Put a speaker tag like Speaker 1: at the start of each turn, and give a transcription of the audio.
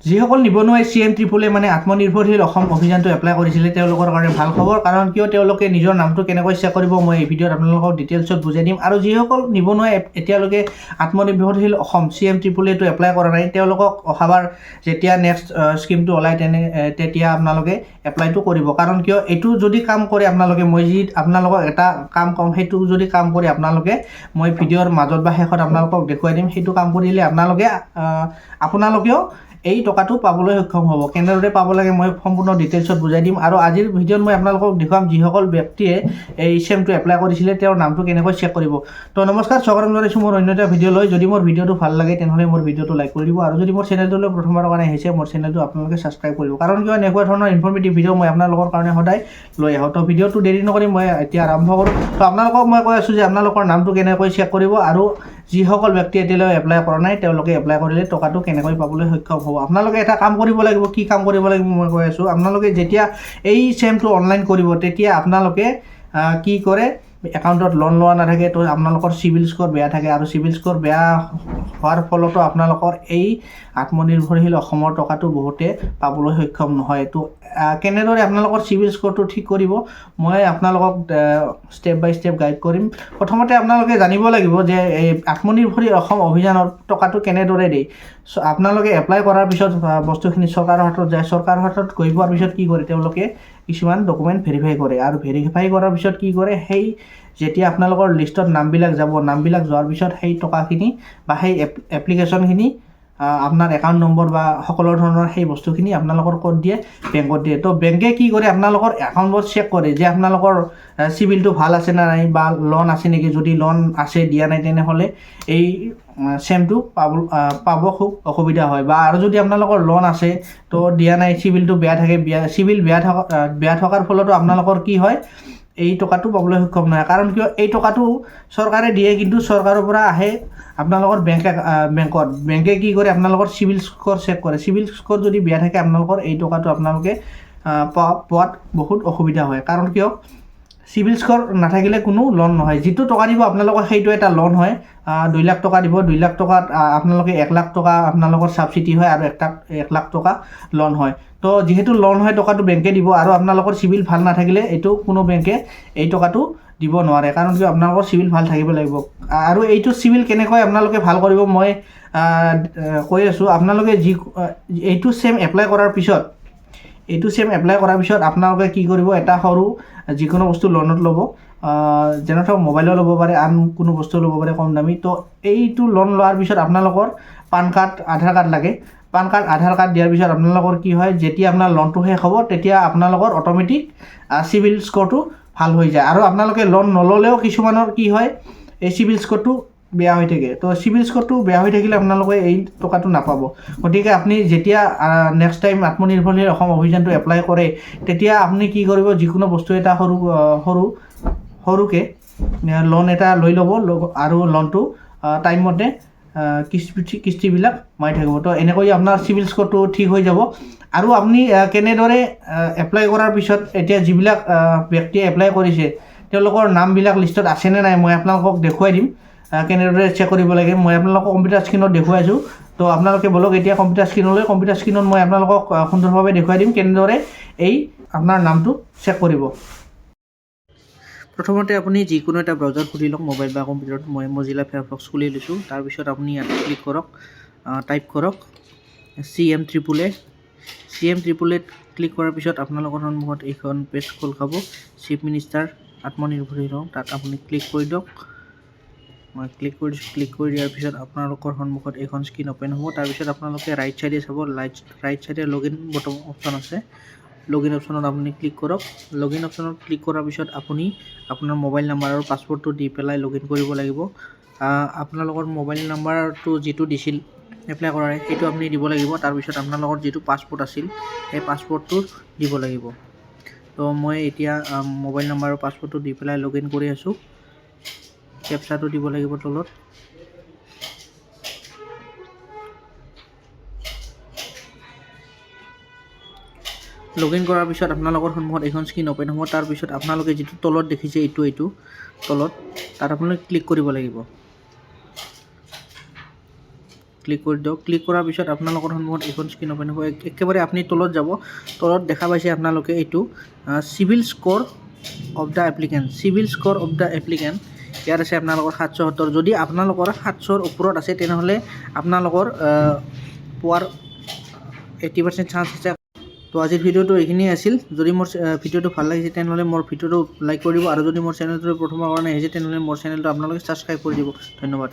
Speaker 1: যিসকল নিবনুৱাই CM ট্ৰিপলে মানে আত্মনিৰ্ভৰশীল অসম অভিযানটো এপ্লাই কৰিছিলে তেওঁলোকৰ কাৰণে ভাল খবৰ, কাৰণ কিয় তেওঁলোকে নিজৰ নামটো কেনেকৈ চেক কৰিব মই এই ভিডিঅ'ত আপোনালোকক ডিটেইলছত বুজাই দিম। আৰু যিসকল নিবনুৱাই এতিয়ালৈকে আত্মনিৰ্ভৰশীল অসম CM ট্ৰিপলেটো এপ্লাই কৰা নাই তেওঁলোকক অহাবাৰ যেতিয়া নেক্সট স্কিমটো ওলাই তেতিয়া আপোনালোকে এপ্লাইটো কৰিব। কাৰণ কিয় এইটো যদি কাম কৰে আপোনালোকে, মই যি আপোনালোকক এটা কাম ক'ম সেইটো যদি কাম কৰি আপোনালোকে মই ভিডিঅ'ৰ মাজত বা শেষত আপোনালোকক দেখুৱাই দিম, সেইটো কাম কৰিলে আপোনালোকেও এই টকাটো পাবলৈ সক্ষম হ'ব। কেনেদৰে পাব লাগে মই সম্পূৰ্ণ ডিটেইলছত বুজাই দিম। আৰু আজিৰ ভিডিঅ'ত মই আপোনালোকক দেখুৱাম যিসকল ব্যক্তিয়ে এই CMটো এপ্লাই কৰিছিলে তেওঁৰ নামটো কেনেকৈ চেক কৰিব। তো নমস্কাৰ, স্বাগতম জনাইছোঁ মোৰ অন্য এটা ভিডিঅ'লৈ। যদি মোৰ ভিডিঅ'টো ভাল লাগে তেনেহ'লে মোৰ ভিডিঅ'টো লাইক কৰি দিব, আৰু যদি মোৰ চেনেলটোলৈ প্ৰথমবাৰৰ কাৰণে আহিছে মোৰ চেনেলটো আপোনালোকে ছাবস্ক্ৰাইব কৰিব, কাৰণ কিয় এনেকুৱা ধৰণৰ ইনফৰ্মেটিভ ভিডিঅ' মই আপোনালোকৰ কাৰণে সদায় লৈ আহোঁ। তো ভিডিঅ'টো দেৰি নকৰি মই এতিয়া আৰম্ভ কৰোঁ। তো আপোনালোকক মই কৈ আছোঁ যে আপোনালোকৰ নামটো কেনেকৈ চেক কৰিব, আৰু যিসকল ব্যক্তি এতিয়ালৈ এপ্লাই কৰা নাই তেওঁলোকে এপ্লাই কৰিলে টকাটো কেনেকৈ পাবলৈ সক্ষম হ'ব। আপোনালোকে এটা কাম কৰিব লাগিব। কি কাম কৰিব লাগিব মই কৈ আছোঁ। আপোনালোকে যেতিয়া এই CMটো অনলাইন কৰিব তেতিয়া আপোনালোকে কি কৰে, একাউণ্টত লোন লোৱা নাথাকে, তো আপোনালোকৰ চিভিল স্ক'ৰ বেয়া থাকে, আৰু চিভিল স্ক'ৰ বেয়া হোৱাৰ ফলতো আপোনালোকৰ এই আত্মনিৰ্ভৰশীল অসমৰ টকাটো বহুতে পাবলৈ সক্ষম নহয়। তো কেনেদৰে আপোনালোকৰ চিভিল স্ক'ৰটো ঠিক কৰিব মই আপোনালোকক ষ্টেপ বাই ষ্টেপ গাইড কৰিম। প্ৰথমতে আপোনালোকে জানিব লাগিব যে এই আত্মনিৰ্ভৰশীল অসম অভিযানৰ টকাটো কেনেদৰে দিয়ে। আপোনালোকে এপ্লাই কৰাৰ পিছত বস্তুখিনি চৰকাৰৰ হাতত যায়, চৰকাৰৰ হাতত গৈ পোৱাৰ পিছত কি কৰে, তেওঁলোকে কিছুমান ডকুমেণ্ট ভেৰিফাই কৰে, আৰু ভেৰিফাই কৰাৰ পিছত কি কৰে, সেই যেতিয়া আপোনালোকৰ লিষ্টত নামবিলাক যাব, নামবিলাক যোৱাৰ পিছত সেই টকাখিনি বা সেই এপ্লিকেশ্যনখিনি আপোনাৰ একাউণ্ট নম্বৰ বা সকলো ধৰণৰ সেই বস্তুখিনি আপোনালোকৰ ক'ত দিয়ে, বেংকত দিয়ে। তো বেংকে কি কৰে, আপোনালোকৰ একাউণ্টবোৰ চেক কৰে যে আপোনালোকৰ চিভিলটো ভাল আছে নে নাই, বা লোন আছে নেকি। যদি লোন আছে দিয়া নাই তেনেহ'লে এই CMটো পাব খুব অসুবিধা হয়। বা আৰু যদি আপোনালোকৰ লোন আছে তো দিয়া নাই, চিভিলটো বেয়া থাকে, চিভিল বেয়া থকাৰ ফলতো আপোনালোকৰ কি হয়, এই টকাটো পাবলৈ সক্ষম নহয়। কাৰণ কিয়, এই টকাটো চৰকাৰে দিয়ে কিন্তু চৰকাৰৰ পৰা আহে আপোনালোকৰ বেংকে কি কৰে, আপোনালোকৰ চিভিল স্ক'ৰ চেক কৰে। চিভিল স্ক'ৰ যদি বেয়া থাকে আপোনালোকৰ এই টকাটো আপোনালোকে পোৱাত বহুত অসুবিধা হয়। কাৰণ কিয়, চিভিল স্ক'ৰ নাথাকিলে কোনো লোন নহয়। যিটো টকা দিব আপোনালোকৰ সেইটো এটা লোন হয়। 2 লাখ টকা দিব, 2 লাখ টকাত আপোনালোকে 1 লাখ টকা আপোনালোকৰ ছাবচিডি হয়, আৰু 1 লাখ টকা লোন হয়। তো যিহেতু লোন হয় টকাটো বেংকে দিব, আৰু আপোনালোকৰ চিভিল ভাল নাথাকিলে এইটো কোনো বেংকে এই টকাটো দিব নোৱাৰে। কাৰণ কিয়, আপোনালোকৰ চিভিল ভাল থাকিব লাগিব। আৰু এইটো চিভিল কেনেকৈ আপোনালোকে ভাল কৰিব মই কৈ আছোঁ। আপোনালোকে এইটো CM এপ্লাই কৰাৰ পিছত আপোনালোকে কি কৰিব, এটা সৰু যিকোনো বস্তু লোনত ল'ব, যেনে ধৰক মোবাইলো ল'ব পাৰে, আন কোনো বস্তু ল'ব পাৰে কম দামী। তো এইটো লোন লোৱাৰ পিছত আপোনালোকৰ পান কাৰ্ড, আধাৰ কাৰ্ড লাগে। পান কাৰ্ড, আধাৰ কাৰ্ড দিয়াৰ পিছত আপোনালোকৰ কি হয়, যেতিয়া আপোনাৰ লোনটো শেষ হ'ব তেতিয়া আপোনালোকৰ অট'মেটিক চিভিল স্ক'ৰটো ভাল হৈ যায়। আৰু আপোনালোকে লোন নল'লেও কিছুমানৰ কি হয়, এই চিভিল স্ক'ৰটো বেয়া হৈ থাকে। তো চিভিল স্ক'ৰটো বেয়া হৈ থাকিলে আপোনালোকে এই টকাটো নাপাব। গতিকে আপুনি যেতিয়া নেক্সট টাইম আত্মনিৰ্ভৰশীল অসম অভিযানটো এপ্লাই কৰে তেতিয়া আপুনি কি কৰিব, যিকোনো বস্তু এটা সৰুকৈ লোন এটা লৈ ল'ব, আৰু লোনটো টাইমমতে কিস্তিবিলাক মাৰি থাকিব। তো এনেকৈ আপোনাৰ চিভিল স্ক'ৰটো ঠিক হৈ যাব। আৰু আপুনি কেনেদৰে এপ্লাই কৰাৰ পিছত এতিয়া যিবিলাক ব্যক্তিয়ে এপ্লাই কৰিছে তেওঁলোকৰ নামবিলাক লিষ্টত আছেনে নাই মই আপোনালোকক দেখুৱাই দিম। কেনেদৰে চেক কৰিব লাগে মই আপোনালোকক কম্পিউটাৰ স্ক্ৰীণত দেখুৱাইছোঁ। তো আপোনালোকে বলক এতিয়া কম্পিউটাৰ স্ক্ৰীণত মই আপোনালোকক সুন্দৰভাৱে দেখুৱাই দিম কেনেদৰে এই আপোনাৰ নামটো চেক কৰিব। প্ৰথমতে আপুনি যিকোনো এটা ব্ৰাউজাৰ খুলি লওক, মোবাইল বা কম্পিউটাৰত। মই মজিলা ফায়াৰফক্স খুলি লৈছোঁ। তাৰপিছত আপুনি ইয়াত ক্লিক কৰক, টাইপ কৰক CM ট্ৰিপলে। ক্লিক কৰাৰ পিছত আপোনালোকৰ সন্মুখত এইখন পেজ খোল খাব, চিফ মিনিষ্টাৰ আত্মনিৰ্ভৰশীল। তাত আপুনি ক্লিক কৰি দিয়ক। মই ক্লিক কৰি দিছোঁ। ক্লিক কৰি দিয়াৰ পিছত আপোনালোকৰ সন্মুখত এইখন স্ক্ৰীণ অ'পেন হ'ব। তাৰপিছত আপোনালোকে ৰাইট চাইডে চাব, ৰাইট চাইডে লগইন বটন অপশ্যন আছে। লগইন অপশ্যনত আপুনি ক্লিক কৰক। লগইন অপশ্যনত ক্লিক কৰাৰ পিছত আপুনি আপোনাৰ মোবাইল নাম্বাৰ আৰু পাছৱৰ্ডটো দি পেলাই লগইন কৰিব লাগিব। আপোনালোকৰ মোবাইল নাম্বাৰটো যিটো দিছিল এপ্লাই কৰাৰে সেইটো আপুনি দিব লাগিব। তাৰপিছত আপোনালোকৰ যিটো পাছপৰ্ট আছিল সেই পাছপৰ্টটো দিব লাগিব। তো মই এতিয়া মোবাইল নাম্বাৰ আৰু পাছপৰ্টটো দি পেলাই লগইন কৰি আছোঁ। কেপচাটো দিব লাগিব তলত। লগইন কৰাৰ পিছত আপোনালোকৰ সন্মুখত এইখন স্ক্ৰীণ অ'পেন হ'ব। তাৰপিছত আপোনালোকে যিটো তলত দেখিছে এইটো তলত, তাত আপোনালোকে ক্লিক কৰিব লাগিব। ক্লিক কৰি দিয়ক। ক্লিক কৰাৰ পিছত আপোনালোকৰ সন্মুখত এইখন স্ক্ৰীন অ'পেন হ'ব। একেবাৰে আপুনি তলত যাব, তলত দেখা পাইছে আপোনালোকে এইটো civil score of the applicant, civil score of the applicant. ইয়াত আছে আপোনালোকৰ 770। যদি আপোনালোকৰ 700ৰ ওপৰত আছে তেনেহ'লে আপোনালোকৰ পোৱাৰ 80% চান্স আছে। তো আজিৰ ভিডিঅ'টো এইখিনিয়ে আছিল। যদি মোৰ ভিডিঅ'টো ভাল লাগিছে তেনেহ'লে মোৰ ভিডিঅ'টো লাইক কৰি দিব, আৰু যদি মোৰ চেনেলটো প্ৰথমবাৰ কাৰণে আহিছে তেনেহ'লে মোৰ চেনেলটো আপোনালোকে ছাবস্ক্ৰাইব কৰি দিব। ধন্যবাদ।